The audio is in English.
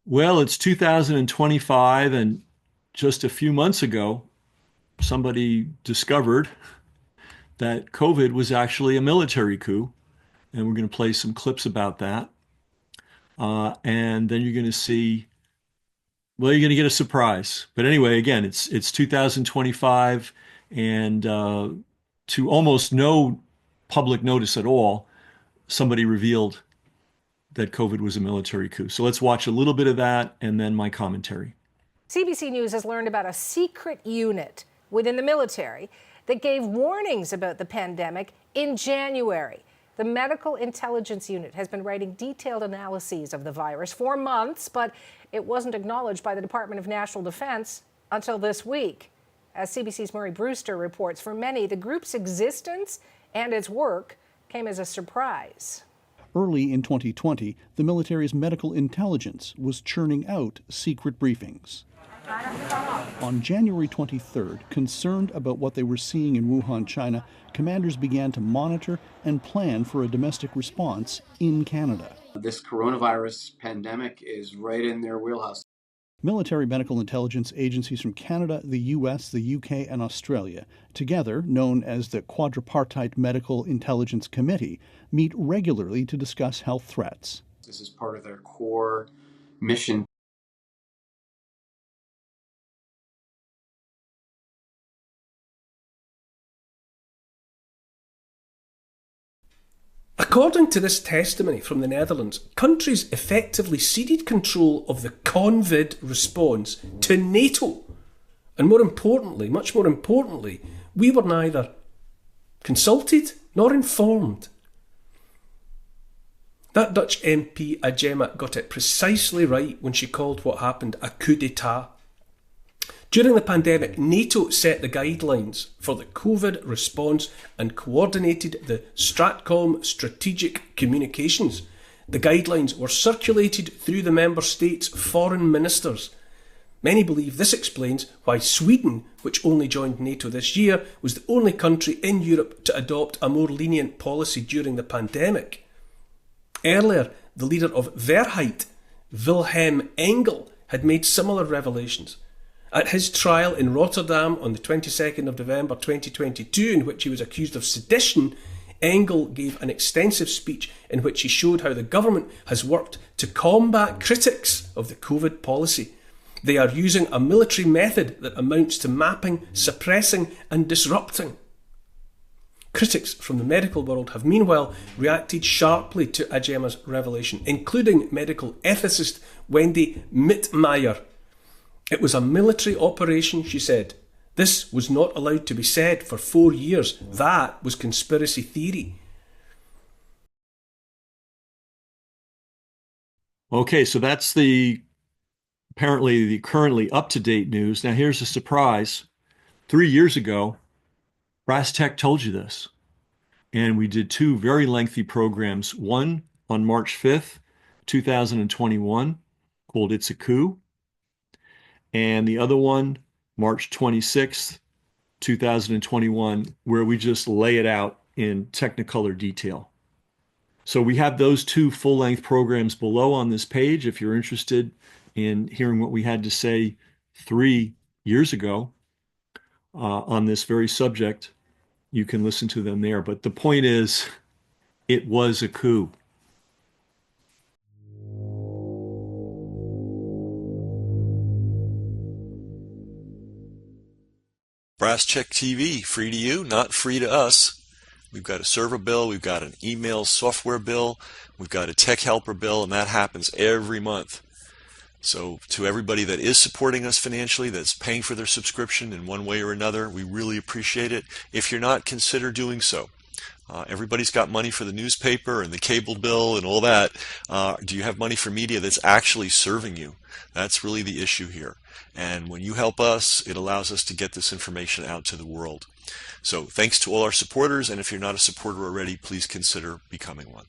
Well, it's 2025, and just a few months ago, somebody discovered that COVID was actually a military coup, and we're going to play some clips about that. And then you're going to see, well, you're going to get a surprise. But anyway, again, it's 2025, and to almost no public notice at all, somebody revealed that COVID was a military coup. So let's watch a little bit of that, and then my commentary. CBC News has learned about a secret unit within the military that gave warnings about the pandemic in January. The Medical Intelligence Unit has been writing detailed analyses of the virus for months, but it wasn't acknowledged by the Department of National Defense until this week. As CBC's Murray Brewster reports, for many, the group's existence and its work came as a surprise. Early in 2020, the military's medical intelligence was churning out secret briefings. On January 23rd, concerned about what they were seeing in Wuhan, China, commanders began to monitor and plan for a domestic response in Canada. This coronavirus pandemic is right in their wheelhouse. Military medical intelligence agencies from Canada, the US, the UK, and Australia, together known as the Quadripartite Medical Intelligence Committee, meet regularly to discuss health threats. This is part of their core mission. According to this testimony from the Netherlands, countries effectively ceded control of the COVID response to NATO. And more importantly, much more importantly, we were neither consulted nor informed. That Dutch MP Ajema got it precisely right when she called what happened a coup d'etat. During the pandemic, NATO set the guidelines for the COVID response and coordinated the Stratcom strategic communications. The guidelines were circulated through the member states' foreign ministers. Many believe this explains why Sweden, which only joined NATO this year, was the only country in Europe to adopt a more lenient policy during the pandemic. Earlier, the leader of Verheid, Wilhelm Engel, had made similar revelations. At his trial in Rotterdam on the 22nd of November 2022, in which he was accused of sedition, Engel gave an extensive speech in which he showed how the government has worked to combat critics of the COVID policy. They are using a military method that amounts to mapping, suppressing and disrupting. Critics from the medical world have meanwhile reacted sharply to Ajema's revelation, including medical ethicist Wendy Mittmeyer. It was a military operation, she said. This was not allowed to be said for 4 years. That was conspiracy theory. Okay, so that's apparently the currently up-to-date news. Now here's a surprise. 3 years ago, Brass Tech told you this. And we did two very lengthy programs. One on March 5th, 2021, called It's a Coup. And the other one, March 26th, 2021, where we just lay it out in Technicolor detail. So we have those two full-length programs below on this page. If you're interested in hearing what we had to say 3 years ago on this very subject, you can listen to them there. But the point is, it was a coup. Brass Check TV, free to you, not free to us. We've got a server bill, we've got an email software bill, we've got a tech helper bill, and that happens every month. So to everybody that is supporting us financially, that's paying for their subscription in one way or another, we really appreciate it. If you're not, consider doing so. Everybody's got money for the newspaper and the cable bill and all that. Do you have money for media that's actually serving you? That's really the issue here. And when you help us, it allows us to get this information out to the world. So thanks to all our supporters, and if you're not a supporter already, please consider becoming one.